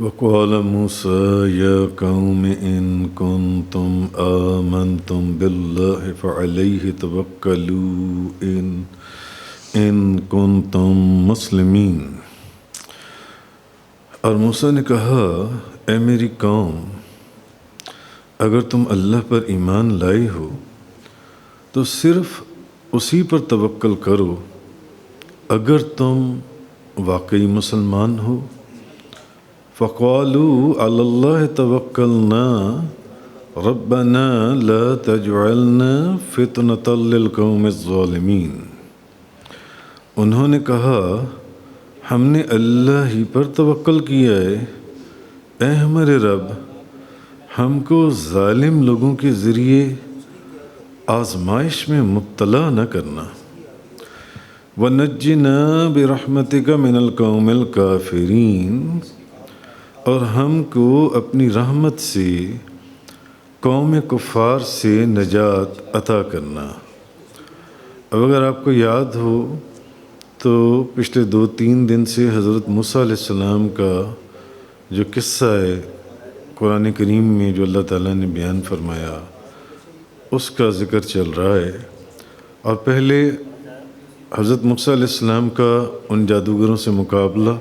وقال موسى يا قوم إن كنتم آمنتم بالله فعليه توكلوا إن كنتم مسلمين۔ اور موسیٰ نے کہا اے میری قوم، اگر تم اللہ پر ایمان لائے ہو تو صرف اسی پر توکل کرو اگر تم واقعی مسلمان ہو۔ فقالوا علی اللہ توکلنا ربنا لا تجعلنا فتنة للقوم الظالمین۔ انہوں نے کہا ہم نے اللہ ہی پر توکل کیا ہے، اے ہمارے رب ہم کو ظالم لوگوں کے ذریعے آزمائش میں مبتلا نہ کرنا۔ وَنَجِّنَا بِرَحْمَتِكَ مِنَ الْقَوْمِ الْكَافِرِينَ، اور ہم کو اپنی رحمت سے قوم کفار سے نجات عطا کرنا۔ اب اگر آپ کو یاد ہو تو پچھلے 2-3 دن سے حضرت موسیٰ علیہ السلام کا جو قصہ ہے قرآن کریم میں جو اللہ تعالیٰ نے بیان فرمایا اس کا ذکر چل رہا ہے، اور پہلے حضرت موسیٰ علیہ السلام کا ان جادوگروں سے مقابلہ،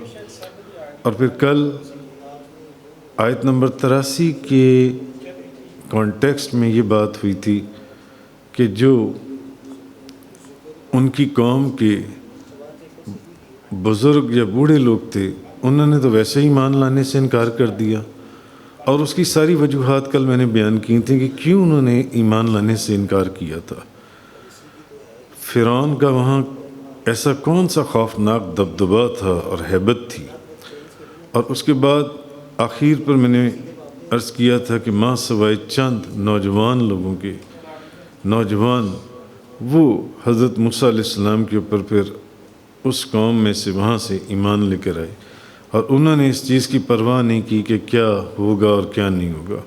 اور پھر کل آیت نمبر 83 کے کانٹیکسٹ میں یہ بات ہوئی تھی کہ جو ان کی قوم کے بزرگ یا بوڑھے لوگ تھے انہوں نے تو ویسے ہی ایمان لانے سے انکار کر دیا، اور اس کی ساری وجوہات کل میں نے بیان کی تھیں کہ کیوں انہوں نے ایمان لانے سے انکار کیا تھا۔ فرعون کا وہاں ایسا کون سا خوفناک دبدبا تھا اور ہیبت تھی، اور اس کے بعد آخر پر میں نے عرض کیا تھا کہ ماں سوائے چند نوجوان لوگوں کے نوجوان وہ حضرت موسیٰ علیہ السلام کے اوپر پھر اس قوم میں سے وہاں سے ایمان لے کر آئے، اور انہوں نے اس چیز کی پرواہ نہیں کی کہ کیا ہوگا اور کیا نہیں ہوگا۔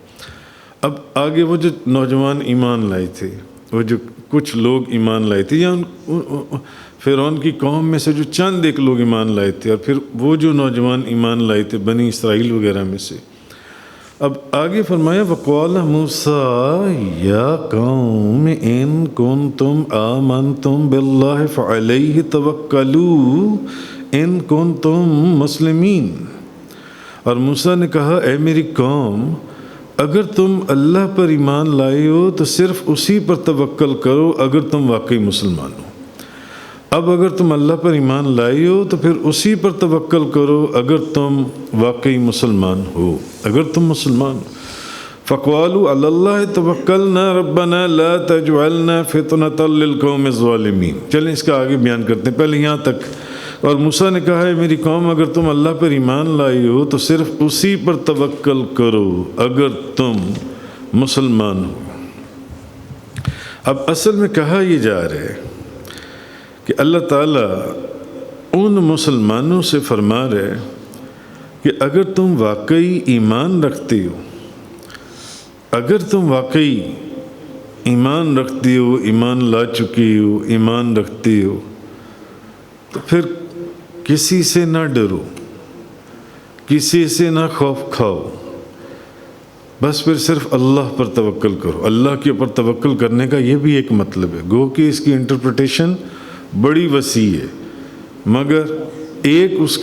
اب آگے وہ جو نوجوان ایمان لائے تھے، وہ جو کچھ لوگ ایمان لائے تھے، یا فرعون کی قوم میں سے جو چند ایک لوگ ایمان لائے تھے، اور پھر وہ جو نوجوان ایمان لائے تھے بنی اسرائیل وغیرہ میں سے، اب آگے فرمایا وَقَالَ مُوسَىٰ يَا قَوْمِ إِن كُنتُمْ آمَنْتُمْ بِاللَّهِ فَعَلَيْهِ تَوَكَّلُوا إِن كُنتُمْ مُسْلِمِينَ۔ اور موسیٰ نے کہا اے میری قوم، اگر تم اللہ پر ایمان لائے ہو تو صرف اسی پر توکل کرو اگر تم واقعی مسلمان ہو۔ اب اگر تم اللہ پر ایمان لائے ہو تو پھر اسی پر توکل کرو اگر تم واقعی مسلمان ہو، اگر تم مسلمان ہو۔ فَقَالُوا عَلَى اللَّهِ تَوَكَّلْنَا رَبَّنَا لَا تَجْعَلْنَا فِتْنَةً لِلْقَوْمِ الظَّالِمِينَ۔ چلیں اس کا آگے بیان کرتے ہیں، پہلے یہاں تک۔ اور موسیٰ نے کہا ہے میری قوم، اگر تم اللہ پر ایمان لائے ہو تو صرف اسی پر توکل کرو اگر تم مسلمان ہو۔ اب اصل میں کہا یہ جا رہا ہے کہ اللہ تعالیٰ ان مسلمانوں سے فرما رہے کہ اگر تم واقعی ایمان رکھتے ہو، اگر تم واقعی ایمان رکھتے ہو، ایمان لا چکے ہو، ایمان رکھتے ہو، تو پھر کسی سے نہ ڈرو، کسی سے نہ خوف کھاؤ، بس پھر صرف اللہ پر توکل کرو۔ اللہ کے اوپر توکل کرنے کا یہ بھی ایک مطلب ہے، گو کہ اس کی انٹرپریٹیشن بڑی وسیع ہے، مگر ایک اس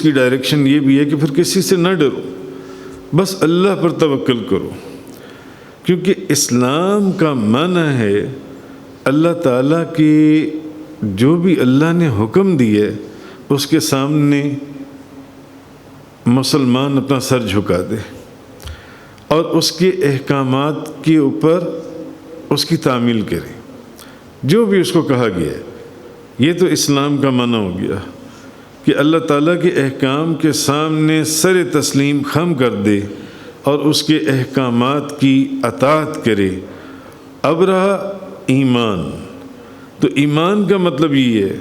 کی ڈائریکشن یہ بھی ہے کہ پھر کسی سے نہ ڈرو، بس اللہ پر توکل کرو، کیونکہ اسلام کا معنی ہے اللہ تعالیٰ کی جو بھی اللہ نے حکم دیے اس کے سامنے مسلمان اپنا سر جھکا دے اور اس کے احکامات کے اوپر اس کی تعمیل کرے، جو بھی اس کو کہا گیا ہے۔ یہ تو اسلام کا معنی ہو گیا کہ اللہ تعالیٰ کے احکام کے سامنے سر تسلیم خم کر دے اور اس کے احکامات کی اطاعت کرے۔ اب رہا ایمان، تو ایمان کا مطلب یہ ہے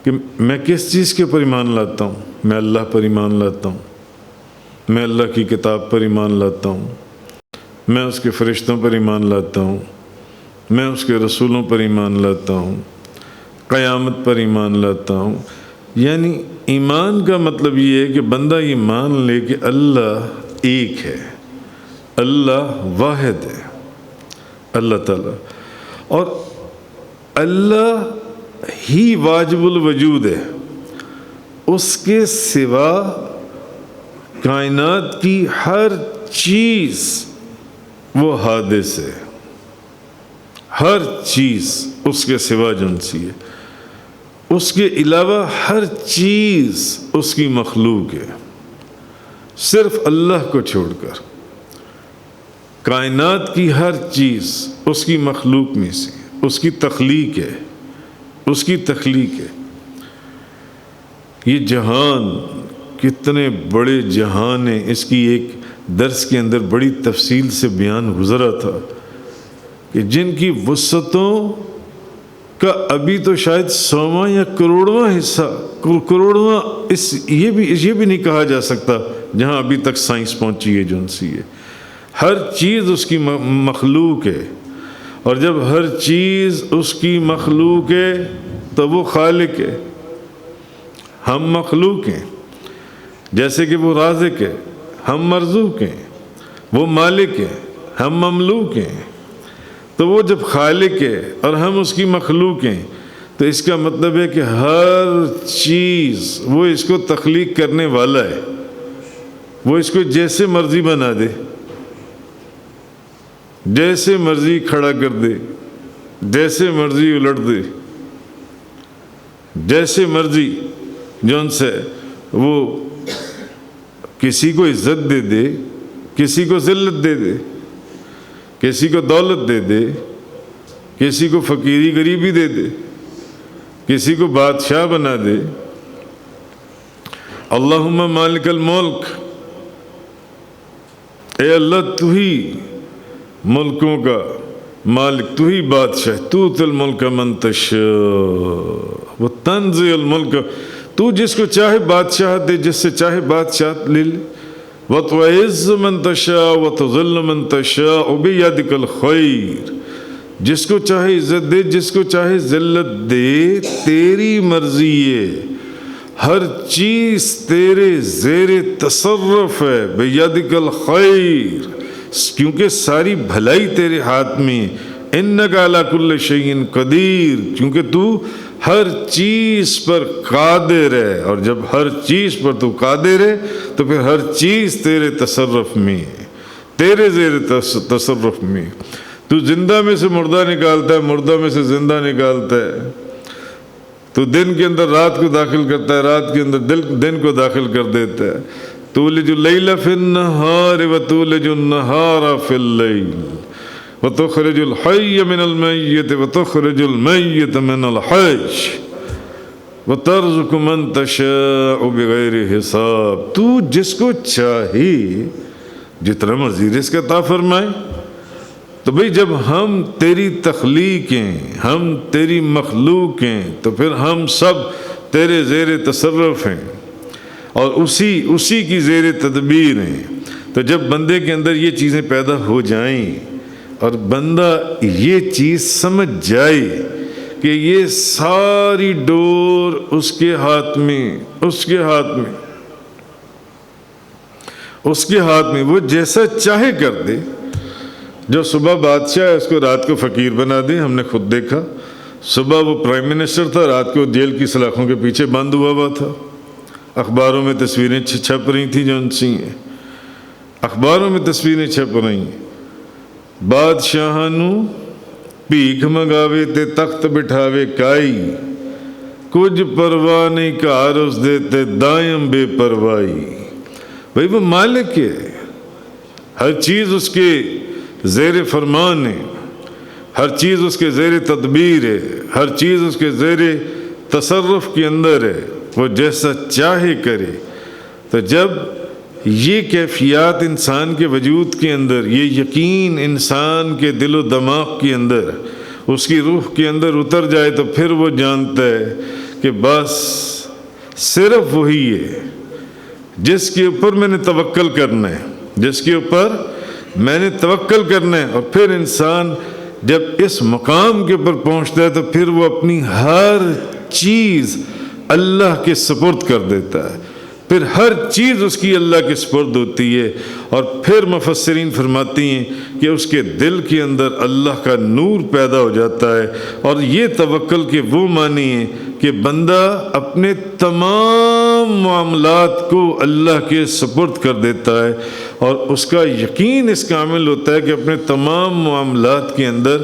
کہ میں کس چیز کے پر ایمان لاتا ہوں؟ میں اللہ پر ایمان لاتا ہوں، میں اللہ کی کتاب پر ایمان لاتا ہوں، میں اس کے فرشتوں پر ایمان لاتا ہوں، میں اس کے رسولوں پر ایمان لاتا ہوں، قیامت پر ایمان لاتا ہوں۔ یعنی ایمان کا مطلب یہ ہے کہ بندہ یہ مان لے کہ اللہ ایک ہے، اللہ واحد ہے، اللہ تعالیٰ، اور اللہ ہی واجب الوجود ہے، اس کے سوا کائنات کی ہر چیز وہ حادث ہے، ہر چیز اس کے سوا جن سی ہے، اس کے علاوہ ہر چیز اس کی مخلوق ہے، صرف اللہ کو چھوڑ کر کائنات کی ہر چیز اس کی مخلوق میں سے، اس کی تخلیق ہے، اس کی تخلیق ہے۔ یہ جہان کتنے بڑے جہان ہیں، اس کی ایک درس کے اندر بڑی تفصیل سے بیان گزرا تھا کہ جن کی وسعتوں کا ابھی تو شاید 100واں یا کروڑواں حصہ، کروڑواں یہ بھی نہیں کہا جا سکتا جہاں ابھی تک سائنس پہنچی ہے جن سی ہے۔ ہر چیز اس کی مخلوق ہے، اور جب ہر چیز اس کی مخلوق ہے تو وہ خالق ہے، ہم مخلوق ہیں، جیسے کہ وہ رازق ہے، ہم مرزوق ہیں، وہ مالک ہے، ہم مملوک ہیں۔ تو وہ جب خالق ہے اور ہم اس کی مخلوق ہیں تو اس کا مطلب ہے کہ ہر چیز وہ اس کو تخلیق کرنے والا ہے، وہ اس کو جیسے مرضی بنا دے، جیسے مرضی کھڑا کر دے، جیسے مرضی الٹ دے، جیسے مرضی جون سے وہ کسی کو عزت دے دے، کسی کو ذلت دے دے، کسی کو دولت دے دے، کسی کو فقیری غریبی دے دے، کسی کو بادشاہ بنا دے۔ اللہم مالک الملک، اے اللہ تو ہی ملکوں کا مالک، تو ہی بادشاہ، توتی الملک من تشاء وتنزع الملک، تو جس کو چاہے بادشاہ دے، جس سے چاہے بادشاہ لے لے، وتعز من تشاء وتذل من تشاء بیدک الخیر، جس کو چاہے عزت دے، جس کو چاہے ذلت دے، تیری مرضی ہے، ہر چیز تیرے زیر تصرف ہے، بیدک الخیر، کیونکہ ساری بھلائی تیرے ہاتھ میں، انک علی کل شیء قدیر، کیونکہ تو ہر چیز پر قادر ہے، اور جب ہر چیز پر تو قادر ہے تو پھر ہر چیز تیرے تصرف میں، تیرے زیر تصرف میں۔ تو زندہ میں سے مردہ نکالتا ہے، مردہ میں سے زندہ نکالتا ہے، تو دن کے اندر رات کو داخل کرتا ہے، رات کے اندر دن کو داخل کر دیتا ہے۔ تولج اللیل فی النہار وتولج النہار فی اللیل وتخرج الحی من المیت وتخرج المیت من الحی وترزق من تشاء بغیر حساب، تو جس کو چاہے جتنا مرضی رزق عطا فرمائے۔ تو بھئی جب ہم تیری تخلیق ہیں، ہم تیری مخلوق ہیں، تو پھر ہم سب تیرے زیر تصرف ہیں اور اسی کی زیر تدبیر ہیں۔ تو جب بندے کے اندر یہ چیزیں پیدا ہو جائیں اور بندہ یہ چیز سمجھ جائے کہ یہ ساری ڈور اس کے ہاتھ میں، اس کے ہاتھ میں، وہ جیسا چاہے کر دے۔ جو صبح بادشاہ ہے اس کو رات کو فقیر بنا دے، ہم نے خود دیکھا، صبح وہ پرائم منسٹر تھا، رات کو جیل کی سلاخوں کے پیچھے بند ہوا تھا۔ اخباروں میں تصویریں چھپ رہی تھیں، جو ان سی ہیں اخباروں میں تصویریں چھپ رہی ہیں۔ بادشاہانو بھیک منگاوے تے تخت بٹھاوے کائی، کچھ پرواہ نہیں کار اس دیتے دائم بے پرواہی۔ بھئی وہ مالک ہے، ہر چیز اس کے زیر فرمان ہے، ہر چیز اس کے زیر تدبیر ہے، ہر چیز اس کے زیر تصرف کے اندر ہے، وہ جیسا چاہے کرے۔ تو جب یہ کیفیات انسان کے وجود کے اندر، یہ یقین انسان کے دل و دماغ کے اندر، اس کی روح کے اندر اتر جائے تو پھر وہ جانتا ہے کہ بس صرف وہی ہے جس کے اوپر میں نے توکل کرنا ہے، جس کے اوپر میں نے توکل کرنا ہے۔ اور پھر انسان جب اس مقام کے اوپر پہنچتا ہے تو پھر وہ اپنی ہر چیز اللہ کے سپرد کر دیتا ہے، پھر ہر چیز اس کی اللہ کے سپرد ہوتی ہے، اور پھر مفسرین فرماتی ہیں کہ اس کے دل کے اندر اللہ کا نور پیدا ہو جاتا ہے۔ اور یہ توکل کے وہ معنی ہیں کہ بندہ اپنے تمام معاملات کو اللہ کے سپرد کر دیتا ہے، اور اس کا یقین اس کامل ہوتا ہے کہ اپنے تمام معاملات کے اندر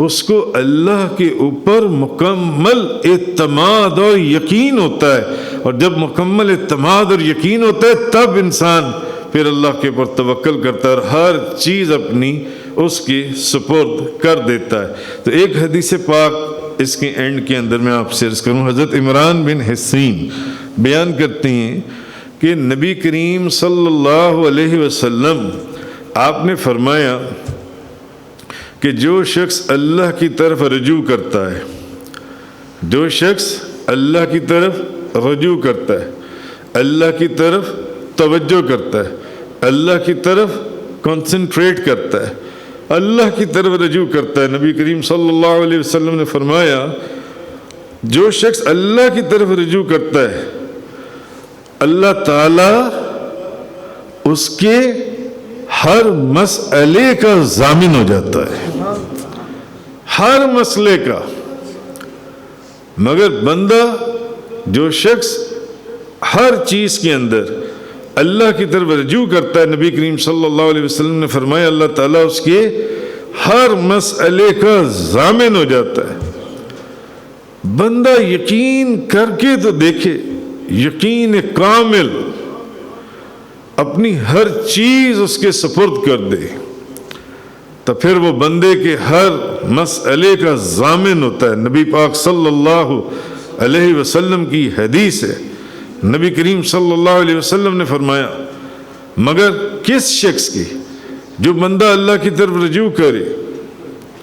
اس کو اللہ کے اوپر مکمل اعتماد اور یقین ہوتا ہے، اور جب مکمل اعتماد اور یقین ہوتا ہے تب انسان پھر اللہ کے اوپر توکل کرتا ہے اور ہر چیز اپنی اس کے سپرد کر دیتا ہے۔ تو ایک حدیث پاک اس کے اینڈ کے اندر میں آپ سے عرض کروں، حضرت عمران بن حسین بیان کرتے ہیں کہ نبی کریم صلی اللہ علیہ وسلم آپ نے فرمایا کہ جو شخص اللہ کی طرف رجوع کرتا ہے، جو شخص اللہ کی طرف رجوع کرتا ہے، اللہ کی طرف توجہ کرتا ہے، اللہ کی طرف کنسنٹریٹ کرتا ہے، اللہ کی طرف رجوع کرتا ہے، نبی کریم صلی اللہ علیہ وسلم نے فرمایا جو شخص اللہ کی طرف رجوع کرتا ہے اللہ تعالیٰ اس کے ہر مسئلے کا ضامن ہو جاتا ہے، ہر مسئلے کا۔ مگر بندہ جو شخص ہر چیز کے اندر اللہ کی طرف رجوع کرتا ہے، نبی کریم صلی اللہ علیہ وسلم نے فرمایا اللہ تعالیٰ اس کے ہر مسئلے کا ضامن ہو جاتا ہے۔ بندہ یقین کر کے تو دیکھے، یقین کامل، اپنی ہر چیز اس کے سپرد کر دے تو پھر وہ بندے کے ہر مسئلے کا ضامن ہوتا ہے۔ نبی پاک صلی اللہ علیہ وسلم کی حدیث ہے، نبی کریم صلی اللہ علیہ وسلم نے فرمایا مگر کس شخص کی، جو بندہ اللہ کی طرف رجوع کرے،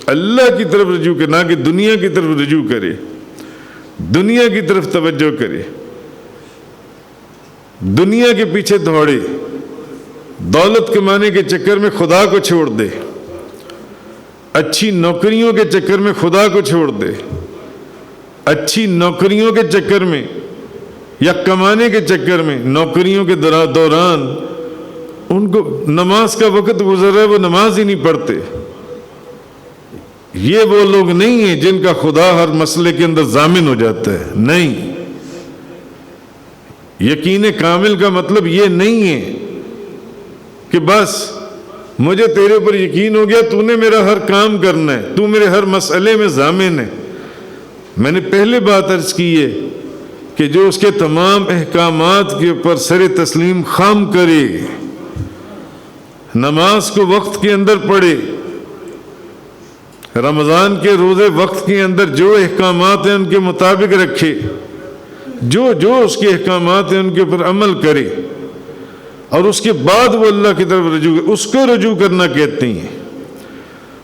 اللہ کی طرف رجوع کرے، نہ کہ دنیا کی طرف رجوع کرے، دنیا کی طرف توجہ کرے، دنیا کے پیچھے دوڑے، دولت کمانے کے چکر میں خدا کو چھوڑ دے، اچھی نوکریوں کے چکر میں خدا کو چھوڑ دے، اچھی نوکریوں کے چکر میں یا کمانے کے چکر میں نوکریوں کے دوران ان کو نماز کا وقت گزر رہا ہے وہ نماز ہی نہیں پڑھتے، یہ وہ لوگ نہیں ہیں جن کا خدا ہر مسئلے کے اندر ضامن ہو جاتا ہے۔ نہیں، یقین کامل کا مطلب یہ نہیں ہے کہ بس مجھے تیرے اوپر یقین ہو گیا، تو نے میرا ہر کام کرنا ہے، تو میرے ہر مسئلے میں ضامن ہے۔ میں نے پہلے بات عرض کی ہے کہ جو اس کے تمام احکامات کے اوپر سر تسلیم خم کرے، نماز کو وقت کے اندر پڑھے، رمضان کے روزے وقت کے اندر جو احکامات ہیں ان کے مطابق رکھے، جو اس کے احکامات ہیں ان کے اوپر عمل کرے، اور اس کے بعد وہ اللہ کی طرف رجوع کرے، اس کو رجوع کرنا کہتے ہیں۔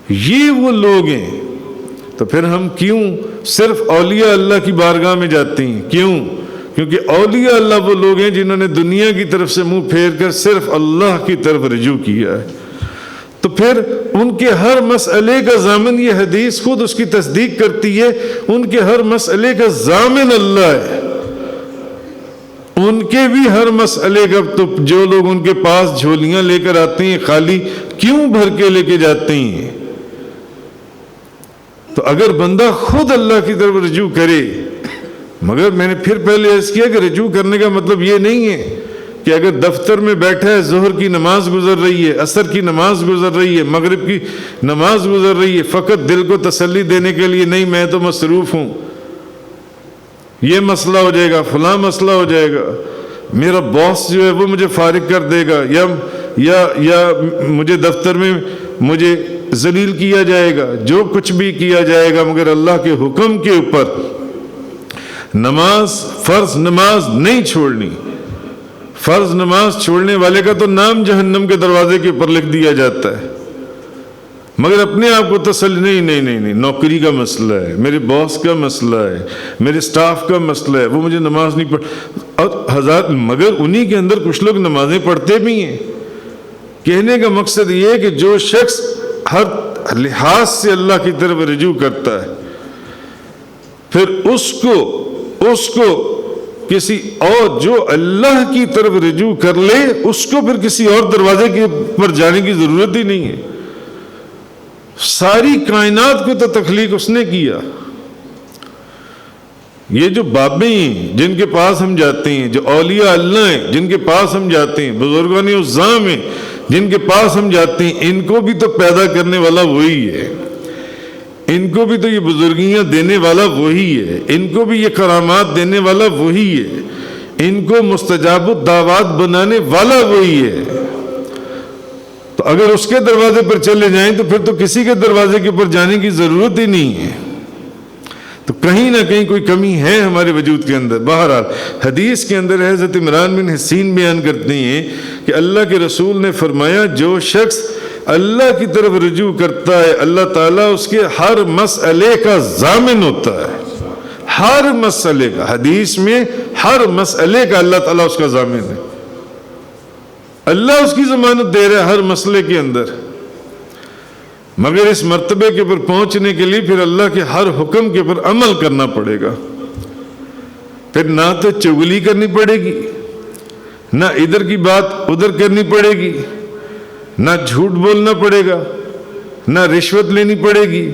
یہ وہ لوگ ہیں۔ تو پھر ہم کیوں صرف اولیاء اللہ کی بارگاہ میں جاتے ہیں؟ کیوں؟ کیونکہ اولیاء اللہ وہ لوگ ہیں جنہوں نے دنیا کی طرف سے منہ پھیر کر صرف اللہ کی طرف رجوع کیا ہے۔ تو پھر ان کے ہر مسئلے کا ضامن، یہ حدیث خود اس کی تصدیق کرتی ہے، ان کے ہر مسئلے کا ضامن اللہ ہے۔ ان کے بھی ہر مسئلے کا، تو جو لوگ ان کے پاس جھولیاں لے کر آتے ہیں خالی کیوں بھر کے لے کے جاتے ہیں؟ تو اگر بندہ خود اللہ کی طرف رجوع کرے، مگر میں نے پھر پہلے عرض کیا کہ رجوع کرنے کا مطلب یہ نہیں ہے کہ اگر دفتر میں بیٹھا ہے، ظہر کی نماز گزر رہی ہے، عصر کی نماز گزر رہی ہے، مغرب کی نماز گزر رہی ہے، فقط دل کو تسلی دینے کے لیے نہیں میں تو مصروف ہوں، یہ مسئلہ ہو جائے گا، فلاں مسئلہ ہو جائے گا، میرا باس جو ہے وہ مجھے فارغ کر دے گا، یا مجھے دفتر میں مجھے ذلیل کیا جائے گا، جو کچھ بھی کیا جائے گا، مگر اللہ کے حکم کے اوپر نماز، فرض نماز نہیں چھوڑنی۔ فرض نماز چھوڑنے والے کا تو نام جہنم کے دروازے کے اوپر لکھ دیا جاتا ہے، مگر اپنے آپ کو تسلی نہیں، نوکری کا مسئلہ ہے، میرے باس کا مسئلہ ہے، میرے سٹاف کا مسئلہ ہے، وہ مجھے نماز نہیں پڑھ، اور ہزار، مگر انہی کے اندر کچھ لوگ نمازیں پڑھتے بھی ہیں۔ کہنے کا مقصد یہ ہے کہ جو شخص ہر لحاظ سے اللہ کی طرف رجوع کرتا ہے، پھر اس کو کسی اور جو اللہ کی طرف رجوع کر لے اس کو پھر کسی اور دروازے کے پر جانے کی ضرورت ہی نہیں ہے. ساری کائنات کو تو تخلیق اس نے کیا. یہ جو بابیں ہیں جن کے پاس ہم جاتے ہیں، جو اولیاء اللہ ہیں جن کے پاس ہم جاتے ہیں، بزرگان عظام ہیں جن کے پاس ہم جاتے ہیں، ان کو بھی تو پیدا کرنے والا وہی ہے، ان کو بھی تو یہ بزرگیاں دینے والا وہی ہے، ان کو بھی یہ کرامات دینے والا وہی ہے، ان کو مستجاب الدعوات بنانے والا وہی ہے. تو اگر اس کے دروازے پر چلے جائیں تو پھر تو کسی کے دروازے کے پر جانے کی ضرورت ہی نہیں ہے. تو کہیں نہ کہیں کوئی کمی ہے ہمارے وجود کے اندر. بہرحال حدیث کے اندر حضرت عمران بن حسین بیان کرتے ہیں کہ اللہ کے رسول نے فرمایا جو شخص اللہ کی طرف رجوع کرتا ہے اللہ تعالیٰ اس کے ہر مسئلے کا ضامن ہوتا ہے. ہر مسئلے کا، حدیث میں ہر مسئلے کا اللہ تعالیٰ اس کا ضامن ہے. اللہ اس کی ضمانت دے رہا ہے ہر مسئلے کے اندر. مگر اس مرتبے کے پر پہنچنے کے لیے پھر اللہ کے ہر حکم کے پر عمل کرنا پڑے گا. پھر نہ تو چغلی کرنی پڑے گی، نہ ادھر کی بات ادھر کرنی پڑے گی، نہ جھوٹ بولنا پڑے گا، نہ رشوت لینی پڑے گی،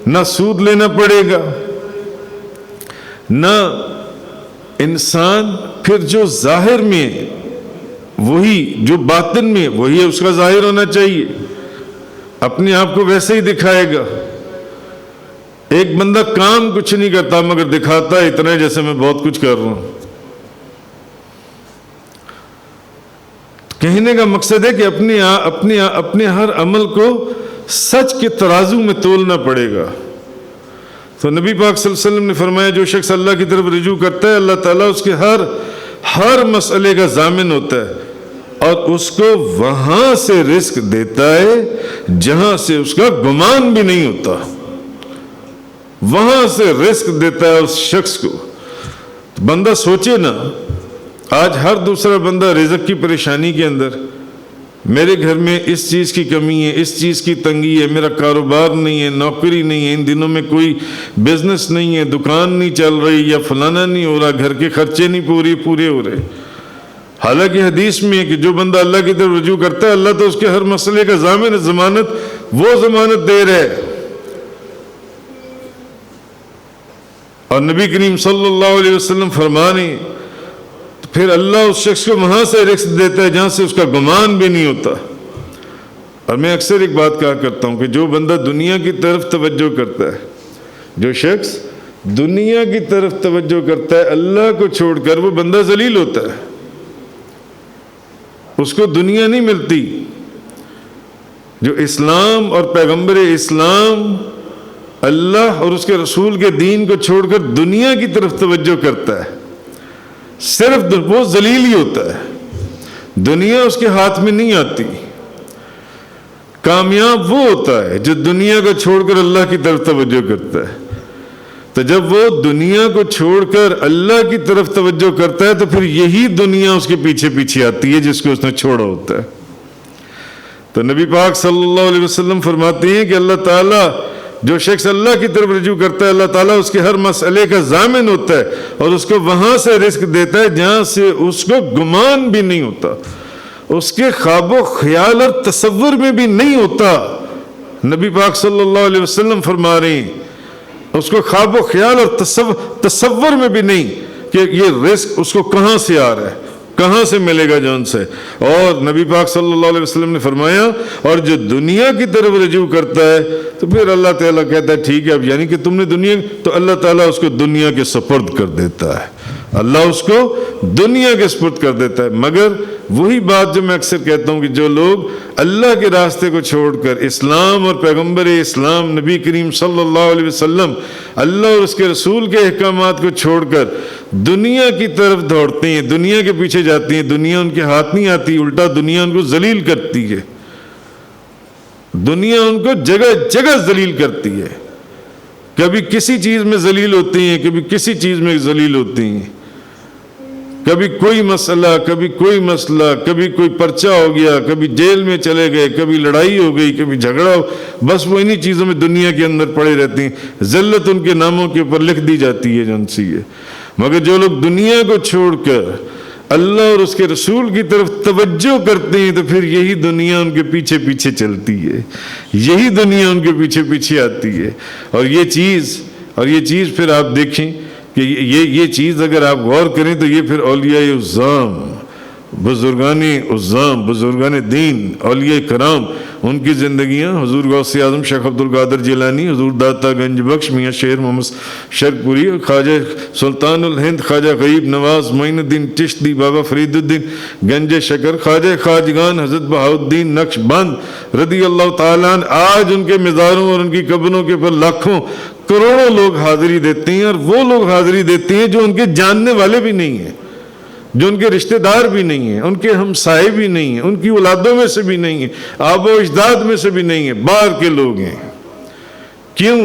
نہ سود لینا پڑے گا، نہ انسان پھر جو ظاہر میں وہی جو باطن میں وہی ہے اس کا ظاہر ہونا چاہیے، اپنے آپ کو ویسے ہی دکھائے گا. ایک بندہ کام کچھ نہیں کرتا مگر دکھاتا ہے اتنا جیسے میں بہت کچھ کر رہا ہوں. کہنے کا مقصد ہے کہ اپنے ہر عمل کو سچ کے ترازو میں تولنا پڑے گا. تو نبی پاک صلی اللہ علیہ وسلم نے فرمایا جو شخص اللہ کی طرف رجوع کرتا ہے اللہ تعالیٰ اس کے ہر مسئلے کا ضامن ہوتا ہے اور اس کو وہاں سے رزق دیتا ہے جہاں سے اس کا گمان بھی نہیں ہوتا. وہاں سے رزق دیتا ہے اس شخص کو. بندہ سوچے نا، آج ہر دوسرا بندہ رزق کی پریشانی کے اندر، میرے گھر میں اس چیز کی کمی ہے، اس چیز کی تنگی ہے، میرا کاروبار نہیں ہے، نوکری نہیں ہے، ان دنوں میں کوئی بزنس نہیں ہے، دکان نہیں چل رہی یا فلانا نہیں ہو رہا، گھر کے خرچے نہیں پورے ہو رہے. حالانکہ حدیث میں ہے کہ جو بندہ اللہ کی طرف رجوع کرتا ہے اللہ تو اس کے ہر مسئلے کا ضامن ہے، ضمانت وہ ضمانت دے رہے. اور نبی کریم صلی اللہ علیہ وسلم فرمانے پھر اللہ اس شخص کو وہاں سے رزق دیتا ہے جہاں سے اس کا گمان بھی نہیں ہوتا. اور میں اکثر ایک بات کہا کرتا ہوں کہ جو بندہ دنیا کی طرف توجہ کرتا ہے، جو شخص دنیا کی طرف توجہ کرتا ہے اللہ کو چھوڑ کر، وہ بندہ ذلیل ہوتا ہے. اس کو دنیا نہیں ملتی. جو اسلام اور پیغمبر اسلام اللہ اور اس کے رسول کے دین کو چھوڑ کر دنیا کی طرف توجہ کرتا ہے صرف وہ ذلیل ہی ہوتا ہے. دنیا اس کے ہاتھ میں نہیں آتی. کامیاب وہ ہوتا ہے جو دنیا کو چھوڑ کر اللہ کی طرف توجہ کرتا ہے. تو جب وہ دنیا کو چھوڑ کر اللہ کی طرف توجہ کرتا ہے تو پھر یہی دنیا اس کے پیچھے آتی ہے جس کو اس نے چھوڑا ہوتا ہے. تو نبی پاک صلی اللہ علیہ وسلم فرماتے ہیں کہ اللہ تعالیٰ جو شخص اللہ کی طرف رجوع کرتا ہے اللہ تعالیٰ اس کے ہر مسئلے کا ضامن ہوتا ہے اور اس کو وہاں سے رزق دیتا ہے جہاں سے اس کو گمان بھی نہیں ہوتا، اس کے خواب و خیال اور تصور میں بھی نہیں ہوتا. نبی پاک صلی اللہ علیہ وسلم فرما رہے ہیں اس کو خواب و خیال اور تصور میں بھی نہیں کہ یہ رزق اس کو کہاں سے آ رہا ہے، کہاں سے ملے گا جون سے. اور نبی پاک صلی اللہ علیہ وسلم نے فرمایا اور جو دنیا کی طرف رجوع کرتا ہے تو پھر اللہ تعالیٰ کہتا ہے ٹھیک ہے اب یعنی کہ تم نے دنیا، تو اللہ تعالیٰ اس کو دنیا کے سپرد کر دیتا ہے. اللہ اس کو دنیا کے سپرد کر دیتا ہے. مگر وہی بات جو میں اکثر کہتا ہوں کہ جو لوگ اللہ کے راستے کو چھوڑ کر اسلام اور پیغمبر اسلام نبی کریم صلی اللہ علیہ وسلم اللہ اور اس کے رسول کے احکامات کو چھوڑ کر دنیا کی طرف دوڑتے ہیں، دنیا کے پیچھے جاتے ہیں، دنیا ان کے ہاتھ نہیں آتی، الٹا دنیا ان کو ذلیل کرتی ہے. دنیا ان کو جگہ جگہ ذلیل کرتی ہے. کبھی کسی چیز میں ذلیل ہوتی ہیں، کبھی کسی چیز میں ذلیل ہوتی ہیں. کبھی کوئی مسئلہ، کبھی کوئی مسئلہ، کبھی کوئی پرچہ ہو گیا، کبھی جیل میں چلے گئے، کبھی لڑائی ہو گئی، کبھی جھگڑا ہو، بس وہ انہی چیزوں میں دنیا کے اندر پڑے رہتے ہیں، ذلت ان کے ناموں کے اوپر لکھ دی جاتی ہے جن سی ہے۔ مگر جو لوگ دنیا کو چھوڑ کر اللہ اور اس کے رسول کی طرف توجہ کرتے ہیں تو پھر یہی دنیا ان کے پیچھے پیچھے چلتی ہے، یہی دنیا ان کے پیچھے پیچھے آتی ہے۔ اور یہ چیز پھر آپ دیکھیں کہ یہ چیز اگر آپ غور کریں تو یہ پھر اولیاء عظام، بزرگان دین، اولیاء کرام، ان کی زندگیاں، حضور غوث اعظم شیخ عبد القادر جیلانی، حضور داتا گنج بخش میاں شیر محمد شرک پوری، خواجہ سلطان الہند خواجہ غریب نواز معین الدین چشتی، بابا فرید الدین گنج شکر، خواجہ خواجگان حضرت بہاؤالدین نقش بند رضی اللہ تعالیٰ عنہ، آج ان کے مزاروں اور ان کی قبروں کے پر لاکھوں کروڑوں لوگ حاضری دیتے ہیں، اور وہ لوگ حاضری دیتے ہیں جو ان کے جاننے والے بھی نہیں ہیں، جو ان کے رشتہ دار بھی نہیں ہیں، ان کے ہمسائے بھی نہیں ہیں، ان کی اولادوں میں سے بھی نہیں ہیں، آبا و اجداد میں سے بھی نہیں ہیں، باہر کے لوگ ہیں۔ کیوں؟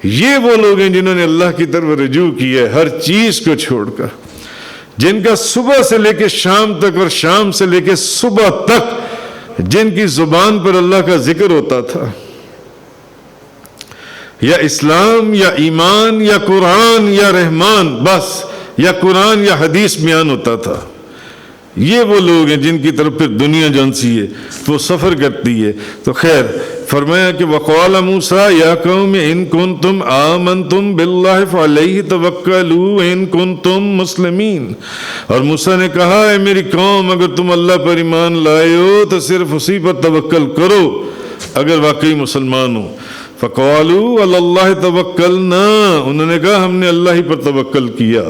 یہ وہ لوگ ہیں جنہوں نے اللہ کی طرف رجوع کیا ہے ہر چیز کو چھوڑ کر، جن کا صبح سے لے کے شام تک اور شام سے لے کے صبح تک جن کی زبان پر اللہ کا ذکر ہوتا تھا، یا اسلام یا ایمان یا قرآن یا رحمان، بس، یا قرآن یا حدیث بیان ہوتا تھا۔ یہ وہ لوگ ہیں جن کی طرف پھر دنیا جون سی ہے وہ سفر کرتی ہے۔ تو خیر فرمایا کہ وَقَالَ مُوسَىٰ يَا قَوْمِ إِن كُنتُمْ آمَنْتُمْ بِاللَّهِ فَعَلَيْهِ تَوَكَّلُوا إِن كُنتُمْ مُسْلِمِينَ، اور موسیٰ نے کہا اے میری قوم، اگر تم اللہ پر ایمان لائے ہو تو صرف اسی پر توکل کرو اگر واقعی مسلمان ہو۔ فَقَالُوا عَلَى اللَّهِ تَوَكَّلْنَا، انہوں نے کہا ہم نے اللہ ہی پر توکل کیا،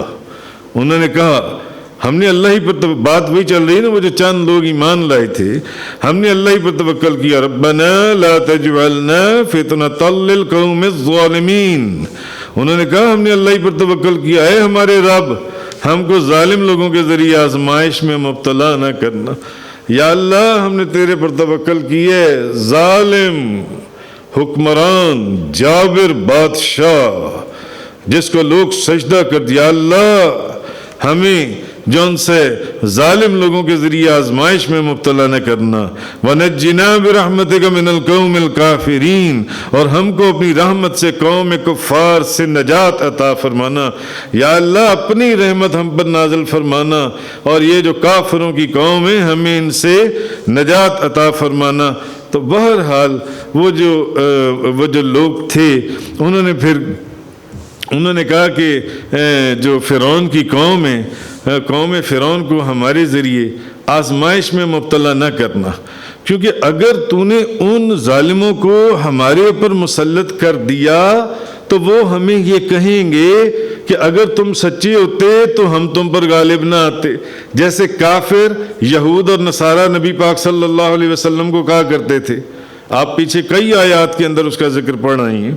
انہوں نے کہا ہم نے اللہ ہی پر بات وہی چل رہی نا، وہ جو چند لوگ ایمان لائے تھے، ہم نے اللہ ہی پر توکل کیا۔ ربنا لا تجعلنا فتنة للقوم الظالمین، انہوں نے کہا ہم نے اللہ ہی پر توکل کیا، اے ہمارے رب ہم کو ظالم لوگوں کے ذریعے آزمائش میں مبتلا نہ کرنا۔ یا اللہ ہم نے تیرے پر توکل کیا ہے، ظالم حکمران جابر بادشاہ جس کو لوگ سجدہ کر دیا، اللہ ہمیں جو ان سے ظالم لوگوں کے ذریعے آزمائش میں مبتلا نہ کرنا۔ وَنَجِّنَا بِرَحْمَتِكَ مِنَ الْقَوْمِ الْكَافِرِينَ، اور ہم کو اپنی رحمت سے قوم کفار سے نجات عطا فرمانا۔ یا اللہ اپنی رحمت ہم پر نازل فرمانا، اور یہ جو کافروں کی قوم ہے ہمیں ان سے نجات عطا فرمانا۔ تو بہرحال وہ جو لوگ تھے انہوں نے کہا کہ جو فرعون کی قوم ہے، قوم فرعون کو ہمارے ذریعے آزمائش میں مبتلا نہ کرنا، کیونکہ اگر تو نے ان ظالموں کو ہمارے اوپر مسلط کر دیا تو وہ ہمیں یہ کہیں گے کہ اگر تم سچے ہوتے تو ہم تم پر غالب نہ آتے، جیسے کافر یہود اور نصارہ نبی پاک صلی اللہ علیہ وسلم کو کہا کرتے تھے۔ آپ پیچھے کئی آیات کے اندر اس کا ذکر پڑھ رہے ہیں،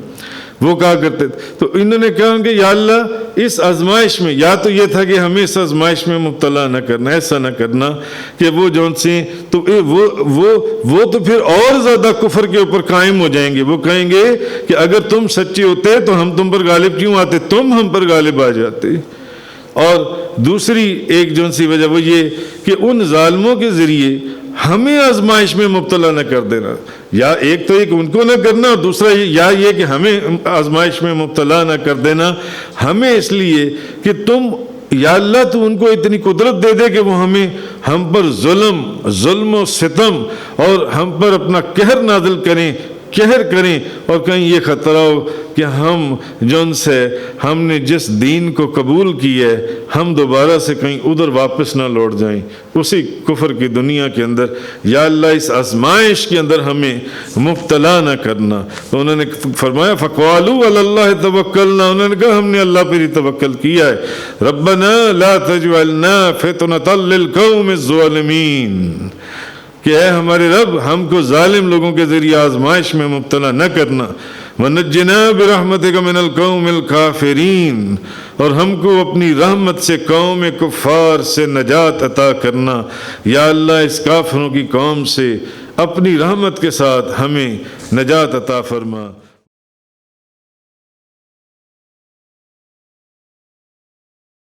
وہ کہا کرتے تھے۔ تو انہوں نے کہا کہ یا اللہ اس آزمائش میں، یا تو یہ تھا کہ ہمیں اس آزمائش میں مبتلا نہ کرنا، ایسا نہ کرنا کہ وہ جون سے تو وہ تو پھر اور زیادہ کفر کے اوپر قائم ہو جائیں گے، وہ کہیں گے کہ اگر تم سچے ہوتے تو ہم تم پر غالب کیوں آتے، تم ہم پر غالب آ جاتے۔ اور دوسری ایک جون سی وجہ وہ یہ کہ ان ظالموں کے ذریعے ہمیں آزمائش میں مبتلا نہ کر دینا، یا ایک تو ایک ان کو نہ کرنا، اور دوسرا یا یہ کہ ہمیں آزمائش میں مبتلا نہ کر دینا، ہمیں اس لیے کہ تم یا اللہ تو ان کو اتنی قدرت دے دے کہ وہ ہم پر ظلم و ستم اور ہم پر اپنا قہر نازل کریں اور کہیں یہ خطرہ ہو کہ ہم نے جس دین کو قبول کیا ہے ہم دوبارہ سے کہیں ادھر واپس نہ لوٹ جائیں اسی کفر کی دنیا کے اندر۔ یا اللہ اس آزمائش کے اندر ہمیں مبتلا نہ کرنا۔ تو انہوں نے فرمایا فَقَالُوا عَلَى اللَّهِ تَوَكَّلْنَا، انہوں نے کہا ہم نے اللہ پر ہی توکل کیا ہے۔ رَبَّنَا لَا تَجْعَلْنَا فِتْنَةً لِلْقَوْمِ الظَّالِمِينَ، کہ اے ہمارے رب ہم کو ظالم لوگوں کے ذریعے آزمائش میں مبتلا نہ کرنا۔ وَنَجِّنَا بِرَحْمَتِكَ مِنَ الْقَوْمِ الْكَافِرِينَ، اور ہم کو اپنی رحمت سے قوم کفار سے نجات عطا کرنا۔ یا اللہ اس کافروں کی قوم سے اپنی رحمت کے ساتھ ہمیں نجات عطا فرما۔